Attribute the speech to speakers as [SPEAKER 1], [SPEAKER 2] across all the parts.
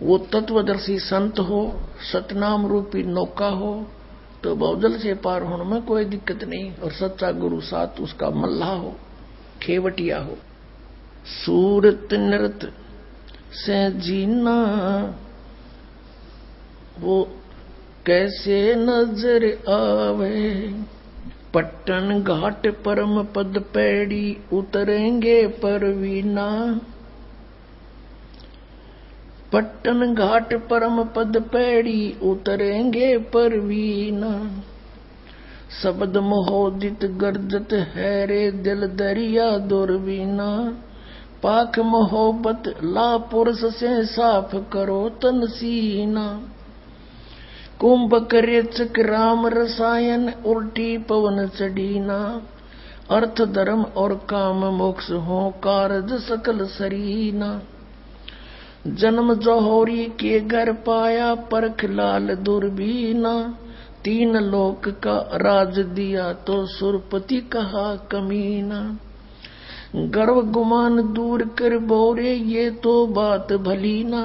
[SPEAKER 1] वो तत्वदर्शी संत हो, सतनाम रूपी नौका हो, तो बहुजल से पार होने में कोई दिक्कत नहीं। और सच्चा गुरु साथ उसका मल्लाह हो, खेवटिया हो। सूरत नृत से जीना वो कैसे नजर आवे, पट्टन घाट परम पद पैड़ी उतरेंगे परवीना। पट्टन घाट परम पद पैड़ी उतरेंगे परवीना। शब्द मोहोदित गर्जत है रे दिल दरिया दुर्बीना। पाक मोहब्बत ला पुरुष से साफ करो तन सीना। कुंभक रेचक राम रसायन उल्टी पवन चढ़ीना। अर्थ धर्म और काम मोक्ष हो कारज सकल सरीना। जन्म जौहरी के घर पाया परख लाल दुर्बीना। तीन लोक का राज दिया तो सुरपति कहा कमीना। गर्व गुमान दूर कर बोरे ये तो बात भली ना।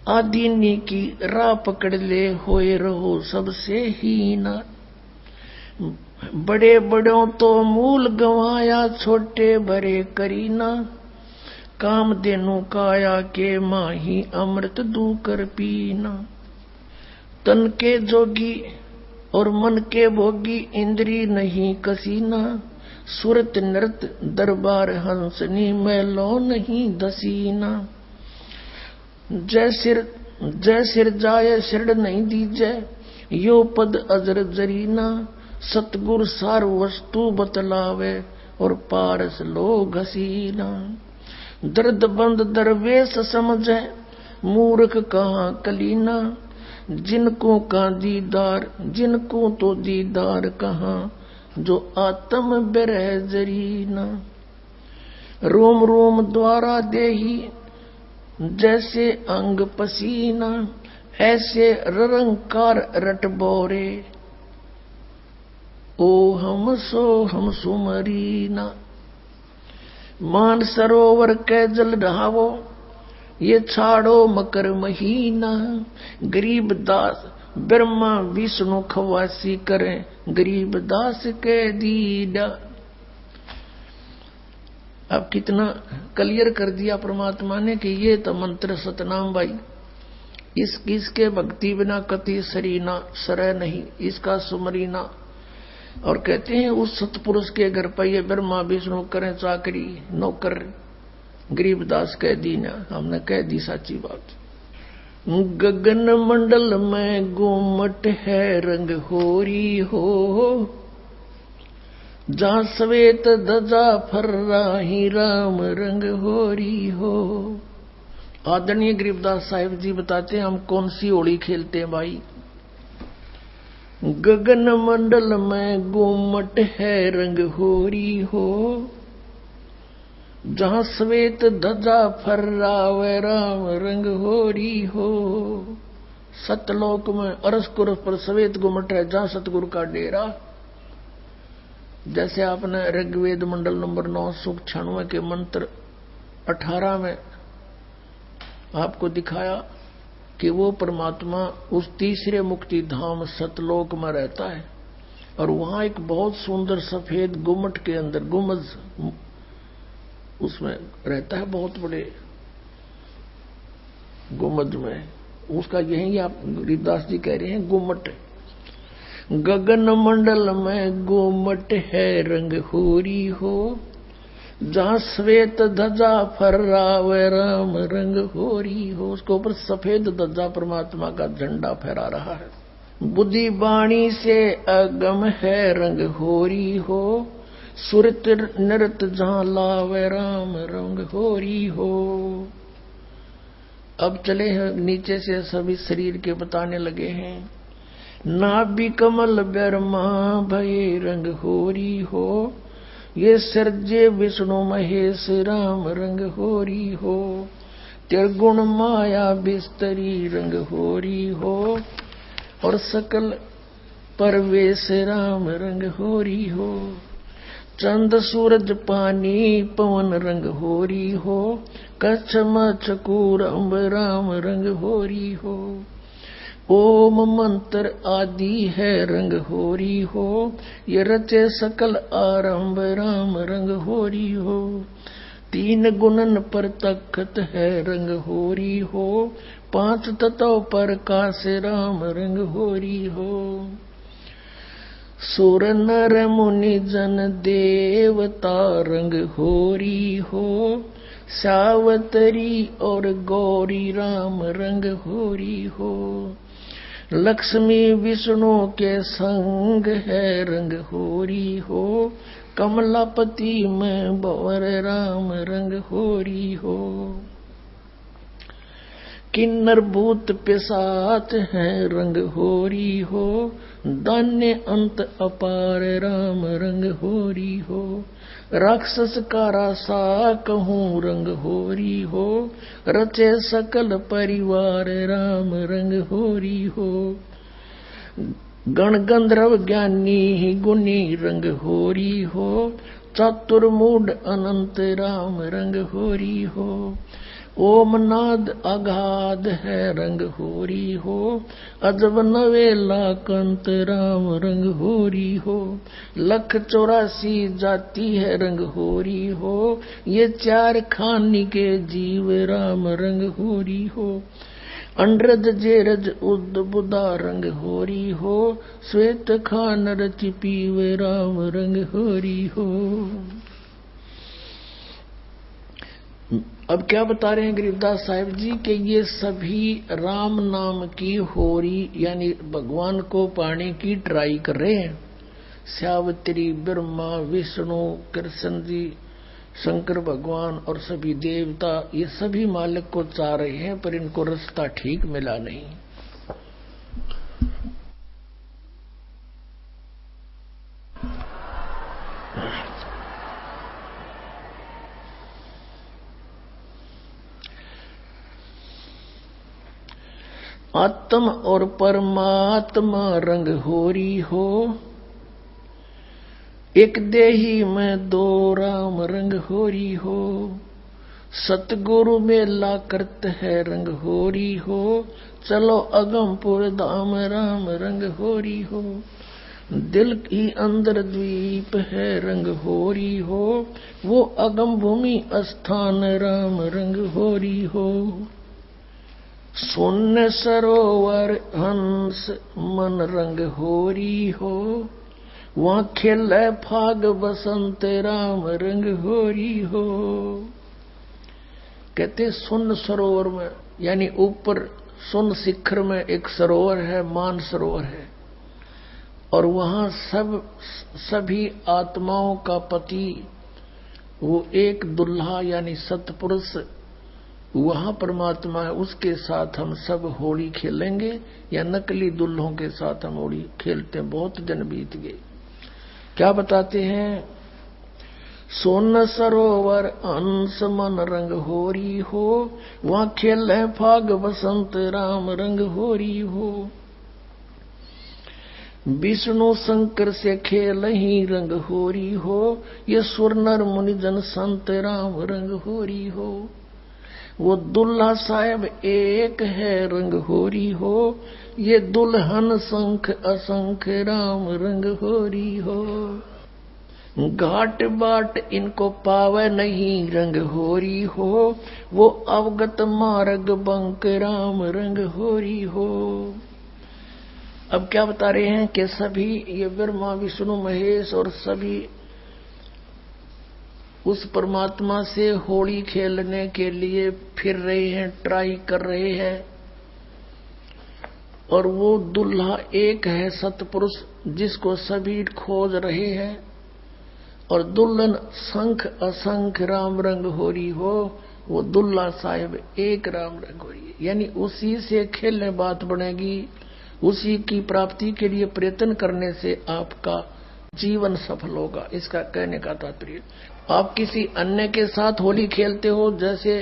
[SPEAKER 1] आदीनी की राह पकड़ ले होए रहो सबसे हीना। बड़े बड़ों तो मूल गंवाया छोटे भरे करीना। काम देनु काया के माही अमृत दू कर पीना। तन के जोगी और मन के भोगी इंद्री नहीं कसीना। सुरत नृत दरबार हंसनी मैलो नहीं दसीना। जय सिर जाय सिर नहीं दीजै यो पद अजर जरीना। सतगुर सार वस्तु बतलावे और पारस लोग हसीना। दर्द बंद दरवेश समझे मूर्ख कहाँ कलीना। जिनको का दीदार जिनको तो दीदार कहाँ जो आत्म बिरह जरीना। रोम रोम द्वारा देही जैसे अंग पसीना। ऐसे रंकार रट बोरे ओ हम सुमरीना। मान सरोवर के जल ढहावो ये छाड़ो मकर महीना। गरीब दास ब्रह्मा विष्णु खवासी करें गरीब दास के दीदा। अब कितना क्लियर कर दिया परमात्मा ने कि ये तो मंत्र सतनाम भाई, इसके भक्ति बिना कति सरीना सरय नहीं, इसका सुमरीना। और कहते हैं उस सतपुरुष के घर पर ये ब्रह्मा विष्णु करें चाकरी नौकर गरीबदास कह दी ना। हमने कह दी साची बात। गगन मंडल में गुमट है रंग होरी हो। जहाँ श्वेत ध्वजा फर्राही राम रंग होरी हो। आदरणीय गरीबदास साहिब जी बताते हैं हम कौन सी होली खेलते हैं भाई। गगन मंडल में गुमट है रंग होरी हो। जहाँ श्वेत ध्वजा फर्रावे राम रंग होरी हो। सतलोक में अरसकुर पर श्वेत गुमट है जहाँ सतगुरु का डेरा। जैसे आपने ऋग्वेद मंडल नंबर 9 सूक्त 96 के मंत्र 18 में आपको दिखाया कि वो परमात्मा उस तीसरे मुक्ति धाम सतलोक में रहता है। और वहां एक बहुत सुंदर सफेद गुम्मट के अंदर गुम्बज उसमें रहता है, बहुत बड़े गुम्बज में। उसका यही आप गरीबदास जी कह रहे हैं गुम्मट। गगन मंडल में गुम्मट है रंग होरी हो। जहाँ श्वेत ध्वजा फर्रावे राम रंग होरी हो। उसके ऊपर सफेद ध्वजा परमात्मा का झंडा फहरा रहा है। बुद्धि वाणी से अगम है रंग होरी हो। सुरत नृत जहाँ लावे राम रंग होरी हो। अब चले हैं नीचे से सभी शरीर के बताने लगे हैं। नाभि कमल ब्रह्मा भय रंग होरी हो। ये सर्जे विष्णु महेश राम रंग होरी हो। त्रिगुण माया बिस्तरी रंग होरी हो। और सकल परवेश राम रंग होरी हो। चंद सूरज पानी पवन रंग होरी हो, कच्छ मचकूर अम्ब राम रंग होरी हो। ओम मंत्र आदि है रंग होरी हो, ये रचे सकल आरंभ राम रंग होरी हो। तीन गुणन पर तख्त है रंग होरी हो, पांच तत्व पर काश राम रंग होरी हो। सुर नर मुनि जन देवता रंग होरी हो, सावतरी और गौरी राम रंग होरी हो। लक्ष्मी विष्णु के संग है रंग होरी हो, कमलापति में भंवर राम रंग होरी हो। किन्नर भूत पिशाच है रंग होरी हो, दान्य अंत अपार राम रंग होरी हो। राक्षस का रासा कहूँ रंग होरी हो, रचे सकल परिवार राम रंग होरी हो। गण गंधर्व ज्ञानी गुनी रंग होरी हो, चतुर्मूढ़ अनंत राम रंग होरी हो। ओम नाद अगाध है रंग होरी हो, अजब नवेला कंत राम रंग होरी हो। लख 84 जाति है रंग होरी हो, ये चार खानी के जीव राम रंग होरी हो। अंड्रज जेरज उद बुदा रंग होरी हो, श्वेत खान रचि पीव राम रंग होरी हो। अब क्या बता रहे हैं गरीबदास साहिब जी कि ये सभी राम नाम की होरी यानी भगवान को पाने की ट्राई कर रहे हैं। सावित्री, ब्रह्मा, विष्णु, कृष्ण जी, शंकर भगवान और सभी देवता ये सभी मालिक को चाह रहे हैं, पर इनको रास्ता ठीक मिला नहीं। आत्म और परमात्मा रंग होरी हो, एक देही में दो राम रंग होरी हो। सतगुरु मेला करते है रंग होरी हो, चलो अगमपुर धाम राम रंग होरी हो। दिल की अंदर द्वीप है रंग होरी हो, वो अगम भूमि स्थान राम रंग होरी हो। शून्य सरोवर हंस मन रंग होरी हो, वहां खेल फाग बसंत राम रंग होरी हो। कहते शून्य सरोवर में यानी ऊपर शून्य शिखर में एक सरोवर है, मान सरोवर है, और वहां सभी आत्माओं का पति वो एक दुल्हा यानी सतपुरुष वहां परमात्मा है, उसके साथ हम सब होली खेलेंगे या नकली दुल्हों के साथ हम होली खेलते हैं। बहुत दिन बीत गए। क्या बताते हैं? सोन सरोवर अंश मन रंग होरी हो, वहां खेल फाग बसंत राम रंग होरी हो। विष्णु शंकर से खेल ही रंग होरी हो, ये सुर नर मुनि जन संत राम रंग होरी हो। वो दुल्हा साहेब एक है रंग होरी हो, ये दुल्हन संख असंख राम रंग होरी हो। घाट बाट इनको पावे नहीं रंग होरी हो, वो अवगत मार्ग बंक राम रंग होरी हो। अब क्या बता रहे हैं कि सभी ये ब्रह्मा विष्णु महेश और सभी उस परमात्मा से होली खेलने के लिए फिर रहे हैं, ट्राई कर रहे हैं, और वो दुल्हा एक है सतपुरुष जिसको सभी खोज रहे हैं, और दुल्हन संख असंख राम रंग होरी हो, वो दुल्हा साहिब एक राम रंग होरी। यानी उसी से खेलने बात बनेगी, उसी की प्राप्ति के लिए प्रयत्न करने से आपका जीवन सफल होगा। इसका कहने का तात्पर्य आप किसी अन्य के साथ होली खेलते हो, जैसे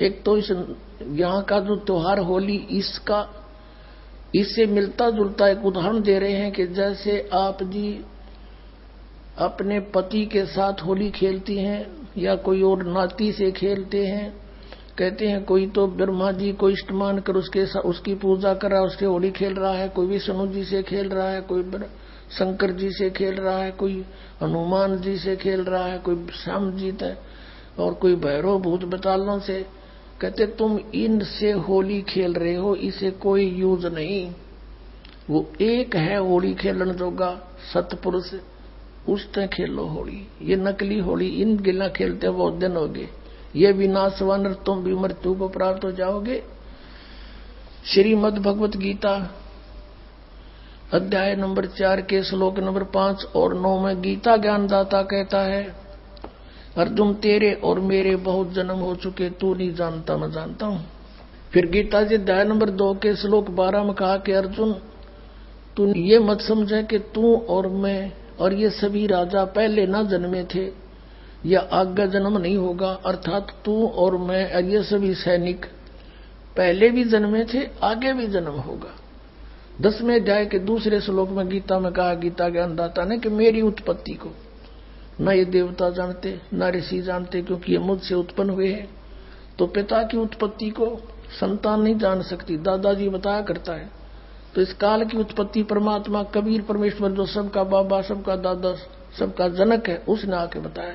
[SPEAKER 1] एक तो इस यहाँ का जो त्योहार होली इससे मिलता जुलता एक उदाहरण दे रहे हैं कि जैसे आप जी अपने पति के साथ होली खेलती हैं या कोई और नाती से खेलते हैं। कहते हैं कोई तो ब्रह्मा जी को इष्ट मान कर उसकी पूजा कर रहा है, उससे होली खेल रहा है, कोई विष्णु जी से खेल रहा है, कोई शंकर जी से खेल रहा है, कोई हनुमान जी से खेल रहा है, कोई श्याम जी है और कोई भैरव भूत बतालों से। कहते तुम इनसे होली खेल रहे हो, इसे कोई यूज नहीं। वो एक है होली खेलन जोगा सतपुरुष, उससे खेलो होली। ये नकली होली इन गिला खेलते बहुत दिन हो गए। ये विनाशवान, तुम भी मृत्यु को प्राप्त हो जाओगे। श्रीमद् भगवत गीता अध्याय नंबर 4 के श्लोक नंबर 5 और 9 में गीता ज्ञानदाता कहता है, अर्जुन तेरे और मेरे बहुत जन्म हो चुके, तू नहीं जानता मैं जानता हूं। फिर गीता जी अध्याय नंबर 2 के श्लोक 12 में कहा कि अर्जुन तू ये मत समझे कि तू और मैं और ये सभी राजा पहले ना जन्मे थे या आगे जन्म नहीं होगा, अर्थात तू और मैं और ये सभी सैनिक पहले भी जन्मे थे, आगे भी जन्म होगा। 10वें अध्याय के दूसरे श्लोक में गीता में कहा गीता ज्ञानदाता ने कि मेरी उत्पत्ति को न ये देवता जानते न ऋषि जानते, क्योंकि ये मुझसे उत्पन्न हुए हैं। तो पिता की उत्पत्ति को संतान नहीं जान सकती, दादाजी बताया करता है। तो इस काल की उत्पत्ति परमात्मा कबीर परमेश्वर जो सबका बाबा सबका दादा सबका जनक है, उसने आके बताया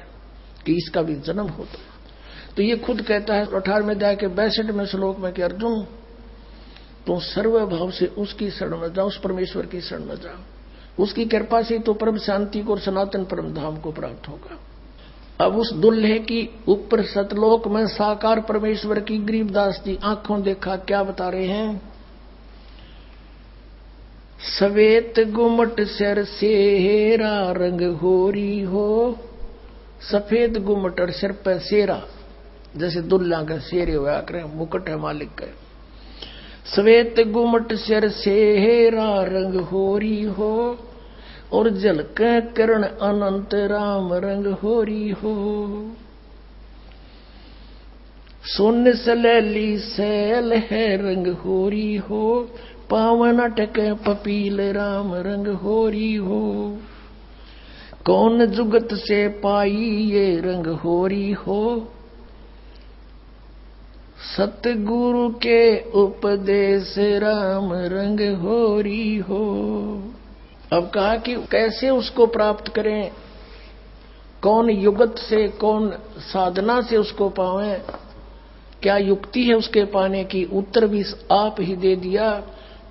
[SPEAKER 1] कि इसका भी जन्म होता है। तो ये खुद कहता है 18वें अध्याय के 62वें श्लोक में कि अर्जुन तुम सर्वभाव से उसकी शरण में जाओ, उस परमेश्वर की शरण में जाओ, उसकी कृपा से तो परम शांति को और सनातन परम धाम को प्राप्त होगा। अब उस दुल्हे की ऊपर सतलोक में साकार परमेश्वर की गरीबदास जी आंखों देखा क्या बता रहे हैं। सवेत गुमट सिर सेरा रंग होरी हो, सफेद गुमट और सिर पर सेरा, जैसे दुल्ला का शेरे हुआ करे, मुकुट है मालिक का। सवेत गुमट सिर सेरा रंग होरी हो, और झलक करण अनंत राम रंग होरी हो। सोन सलैली सैल है रंग होरी हो, पावन अटक पपील राम रंग होरी हो। कौन जुगत से पाई ये रंग होरी हो, सतगुरु के उपदेश राम रंग होरी हो। अब कहा कि कैसे उसको प्राप्त करें, कौन युगत से कौन साधना से उसको पावें, क्या युक्ति है उसके पाने की। उत्तर भी आप ही दे दिया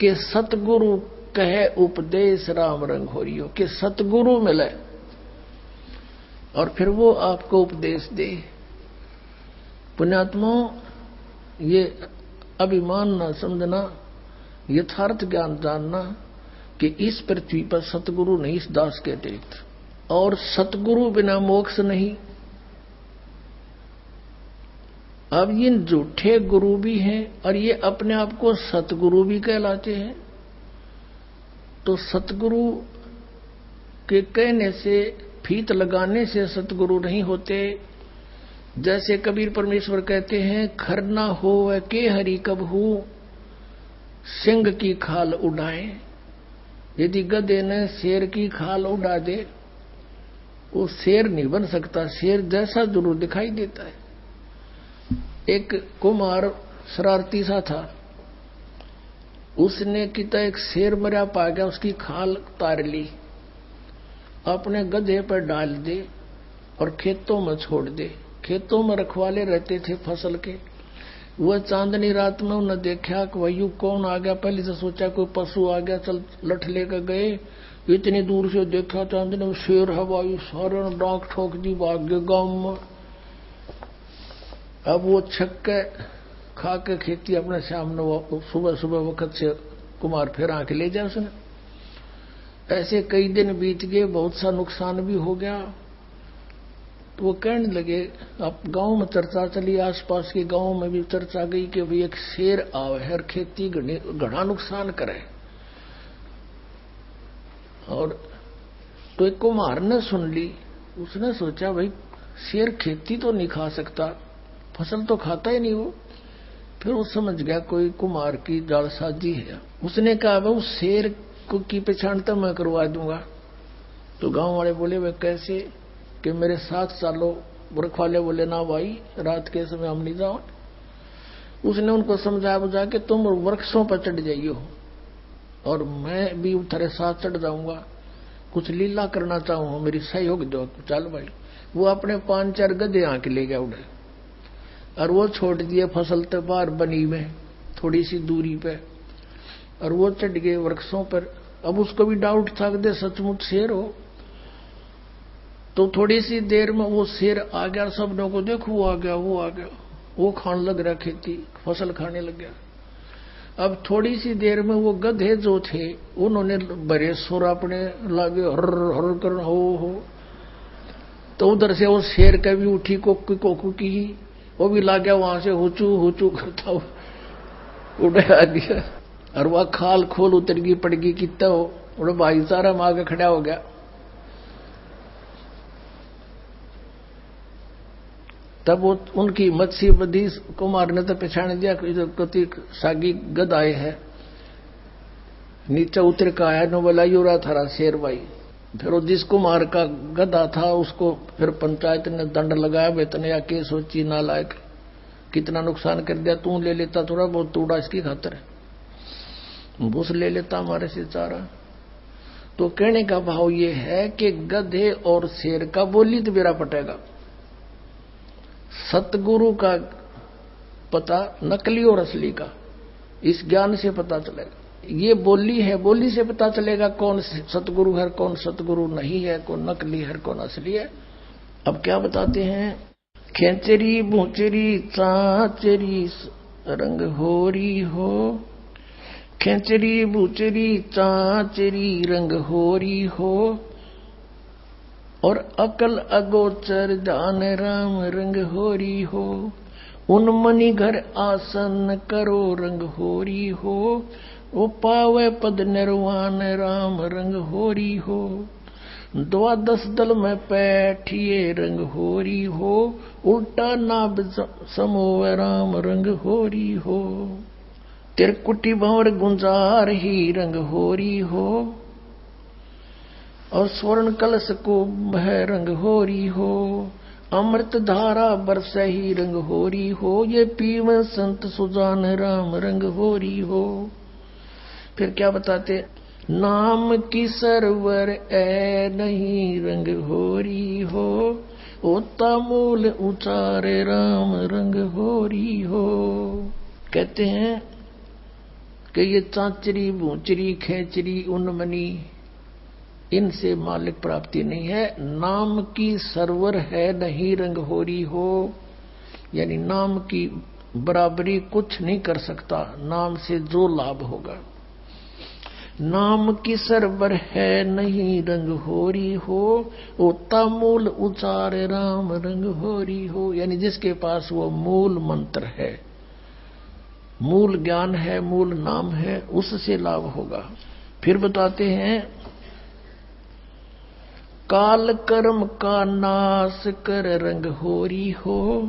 [SPEAKER 1] कि सतगुरु कहे उपदेश राम रंग होरी हो, कि सतगुरु मिले और फिर वो आपको उपदेश दे। पुण्यात्मा ये अभिमान न समझना, यथार्थ ज्ञान जानना कि इस पृथ्वी पर सतगुरु नहीं इस दास के अतिरिक्त, और सतगुरु बिना मोक्ष नहीं। अब ये झूठे गुरु भी हैं और ये अपने आप को सतगुरु भी कहलाते हैं। तो सतगुरु के कहने से, फीत लगाने से सतगुरु नहीं होते। जैसे कबीर परमेश्वर कहते हैं, खरना हो के हरि कबहू सिंह की खाल उड़ाए। यदि गधे ने शेर की खाल उड़ा दे, वो शेर नहीं बन सकता, शेर जैसा जरूर दिखाई देता है। एक कुमार शरारती सा था, उसने किता एक शेर मरा पा गया, उसकी खाल तार ली, अपने गधे पर डाल दे और खेतों में छोड़ दे। खेतों में रखवाले रहते थे फसल के। वह चांदनी रात में उन्हें देखा कि वह युग कौन आ गया। पहले से सोचा कोई पशु आ गया, चल लठ लेकर गए। इतनी दूर से देखा चांदनी में शेर हवाई, सारे ने डांक ठोक दी, भाग गए गांव में। अब वो छक्के खा के खेती अपने सामने, वो सुबह सुबह वक्त से कुमार फिर आके ले जाए उसने। ऐसे कई दिन बीत गए, बहुत सा नुकसान भी हो गया। तो वो कहने लगे, अब गांव में चर्चा चली, आसपास के गांव में भी चर्चा गई कि भाई एक शेर आवे है और खेती घना नुकसान करे। और तो एक कुम्हार ने सुन ली, उसने सोचा भाई शेर खेती तो नहीं खा सकता, फसल तो खाता ही नहीं वो। फिर वो समझ गया कोई कुम्हार की जालसाजी है। उसने कहा उस शेर को की पहचान तो मैं करवा दूंगा। तो गांव वाले बोले वे कैसे कि मेरे साथ चालो। वृक्ष वाले बोले ना भाई, रात के समय हम नहीं जाओ। उसने उनको समझा बुझा के तुम वृक्षों पर चढ़ जाइयो और मैं भी तेरे साथ चढ़ जाऊंगा, कुछ लीला करना चाहूं, मेरी सहयोग दो। चल भाई। वो अपने 5-4 गधे आके ले गया उड़े और वो छोड़ दिए फसल तो बाहर बनी में थोड़ी सी दूरी पे, और वो चढ़ गए वृक्षों पर। अब उसको भी डाउट था कि सचमुच शेर हो। तो थोड़ी सी देर में वो शेर आ गया, सब लोगों को देखो वो आ गया, वो आ गया, वो खाने लग रहा, खेती फसल खाने लग गया। अब थोड़ी सी देर में वो गधे जो थे उन्होंने बड़े सुर अपने लागे हर हर कर हो। तो उधर से वो शेर का भी उठी कोकू कोकू की, वो भी ला गया वहां से हुचू हुचू करता उड़े आ गया। और वह खाल खोल उतर गई पड़ गई कितना हो, उड़े भाईचारा में आगे खड़ा हो गया। तब वो उनकी मत्स्य बदी कुमार ने तो पहचान दिया कति सागी गद आए है। नीचे उतर का आया नो बोला यो रहा थारा शेर भाई। फिर वो जिस कुमार का गधा था उसको फिर पंचायत ने दंड लगाया, वेतन या केस सोची नालायक, कितना नुकसान कर दिया, तू ले लेता थोड़ा बहुत तूड़ा इसकी खातर भूस ले लेता हमारे से चारा। तो कहने का भाव ये है कि गधे और शेर का बोली तो बेरा पटेगा। सतगुरु का पता नकली और असली का इस ज्ञान से पता चलेगा। ये बोली है, बोली से पता चलेगा कौन सतगुरु है, कौन सतगुरु नहीं है, कौन नकली है, कौन असली है। अब क्या बताते हैं, खेचरी भूचरी चाचरी रंग होरी हो, खेचरी भूचरी चाचरी रंग होरी हो, और अकल अगोचर जान राम रंग होरी हो, उन मणि घर आसन करो रंग होरी हो, वो पावे पद निर्वाण राम रंग होरी हो, 12 दल में बैठिए रंग होरी हो, उल्टा नाभ समोव राम रंग होरी हो, तिरकुटी भंवर गुंजार ही रंग होरी हो, और स्वर्ण कलश को भय रंग होरी हो, अमृत धारा बरस ही रंग होरी हो, ये पीव संत सुजान राम रंग होरी हो। फिर क्या बताते, नाम की सरवर ए नहीं रंग होरी हो, होता मूल उचारे राम रंग होरी हो। कहते हैं कि ये चाचरी भूचरी खेचरी उन्मनी इनसे मालिक प्राप्ति नहीं है, नाम की सरवर है नहीं रंग होरी हो, यानी नाम की बराबरी कुछ नहीं कर सकता नाम से जो लाभ होगा। नाम की सरवर है नहीं रंग होरी हो, होता मूल उचार राम रंग होरी हो, यानी जिसके पास वो मूल मंत्र है, मूल ज्ञान है, मूल नाम है, उससे लाभ होगा। फिर बताते हैं, काल कर्म का नाश कर रंग होरी हो,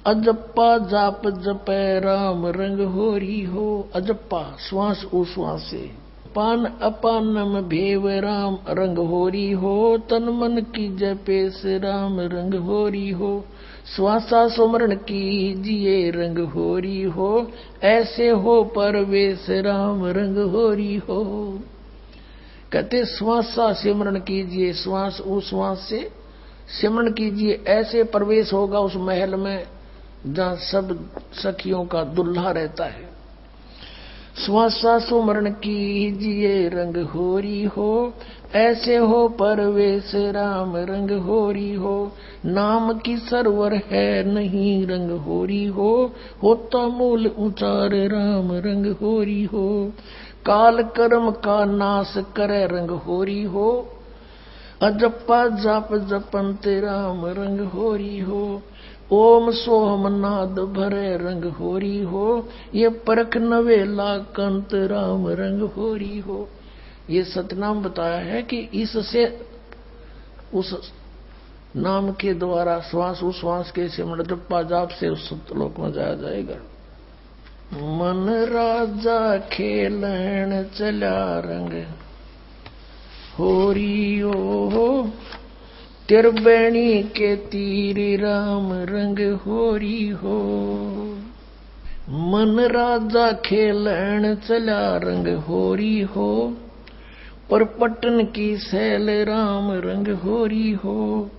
[SPEAKER 1] अजप्पा जाप जपै राम रंग होरी हो। अजप्पा श्वास उश्वास से, पान अपान में भेव राम रंग होरी हो, तन मन की जपे से राम रंग होरी हो, श्वासा सुमरण कीजिए रंग होरी हो, ऐसे हो परवेश राम रंग होरी हो। कहते श्वासा सिमरण कीजिए, श्वास उश्वास से सिमरण कीजिए, ऐसे प्रवेश होगा उस महल में जहां सब सखियों का दुल्हा रहता है। श्वासा सुमरण कीजिए रंग होरी हो, ऐसे हो परवेश राम रंग होरी हो, नाम की सरवर है नहीं रंग होरी हो, होता मूल उचार राम रंग होरी हो, काल कर्म का नाश करे रंग होरी हो, अजप्पा जाप जपंत राम रंग होरी हो, ओम सोहम नाद भरे रंग होरी हो, ये परख नवेला कंत राम रंग होरी हो। ये सतनाम बताया है कि इससे उस नाम के द्वारा श्वास उश्वास के सिमरण जप्पा जाप से उस सतलोक में जाया जाएगा। मन राजा खेलन चला रंग होरी हो। त्रिवेणी के तीर राम रंग होरी हो। मन राजा खेलन चला रंग होरी हो। पर पटन की सैल राम रंग होरी हो।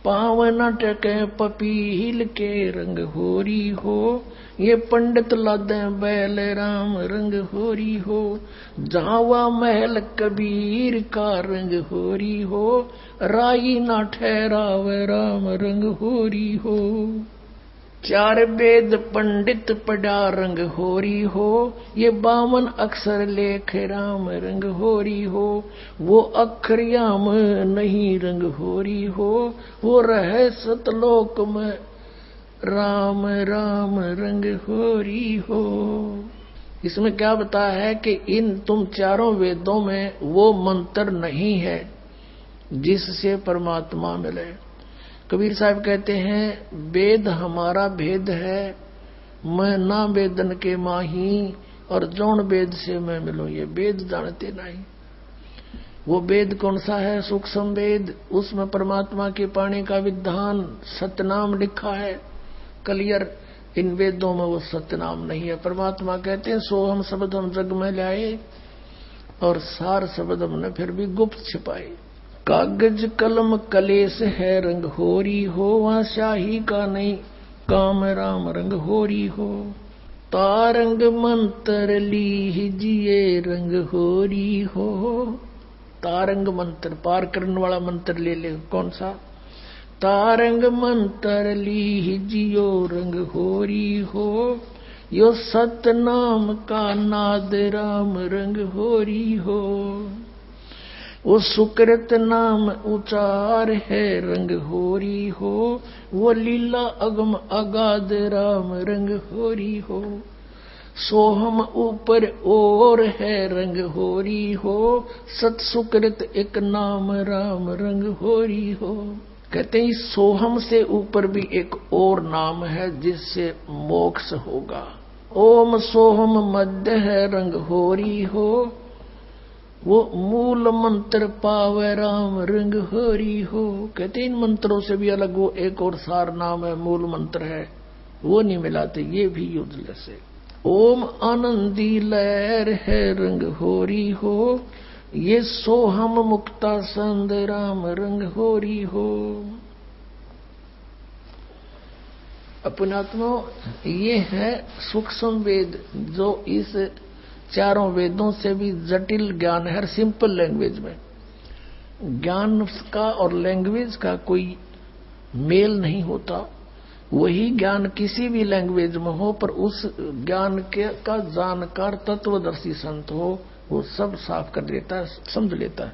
[SPEAKER 1] पावन टके पपील के रंग होरी हो। ये पंडित लादे बैल राम रंग होरी हो। जावा महल कबीर का रंग होरी हो। राई ना ठहराव राम रंग होरी हो। चार वेद पंडित पढ़ा रंग होरी हो। ये 52 अक्षर लेख राम रंग होरी हो। वो अक्षर याम नहीं रंग होरी हो। वो रहे सतलोक में राम राम रंग होरी हो। इसमें क्या बताया है कि इन तुम चारों वेदों में वो मंत्र नहीं है जिससे परमात्मा मिले। कबीर साहब कहते हैं वेद हमारा भेद है, मैं ना वेदन के माही, और जौन वेद से मैं मिलूं ये वेद जानते नहीं। वो वेद कौन सा है? सूक्ष्म वेद, उसमें परमात्मा के पाने का विधान सतनाम लिखा है क्लियर। इन वेदों में वो सतनाम नहीं है। परमात्मा कहते हैं सो हम शब्द हम जग में लाए, और सार शब्द हमने फिर भी गुप्त छिपाए। कागज कलम कलेस है रंग होरी हो। वहां शाही का नहीं काम राम रंग होरी हो। तारंग मंत्र लीजिए रंग होरी हो। तारंग मंत्र पार करने वाला मंत्र ले ले। कौन सा? तारंग मंत्र लीजियो रंग होरी हो। यो सतनाम का नाद राम रंग होरी हो। वो सुकृत नाम उचार है रंग होरी हो। वो लीला अगम अगाध राम रंग होरी हो। सोहम ऊपर और है रंग होरी हो। सत सुकृत एक नाम राम रंग होरी हो। कहते हैं सोहम से ऊपर भी एक और नाम है जिससे मोक्ष होगा। ओम सोहम मध्य है रंग होरी हो। वो मूल मंत्र पावे राम रंग होरी हो। कहते इन मंत्रों से भी अलग वो एक और सार नाम है, मूल मंत्र है, वो नहीं मिलाते, ये भी यूजलेस है। ओम आनंदी लहर है रंग होरी हो। ये सोहम मुक्ता संद राम रंग होरी हो। अपनात्मा ये है सूक्ष्म वेद, जो इस चारों वेदों से भी जटिल ज्ञान है। हर सिंपल लैंग्वेज में ज्ञान का और लैंग्वेज का कोई मेल नहीं होता। वही ज्ञान किसी भी लैंग्वेज में हो, पर उस ज्ञान के का जानकार तत्वदर्शी संत हो, वो सब साफ कर देता है, समझ लेता है।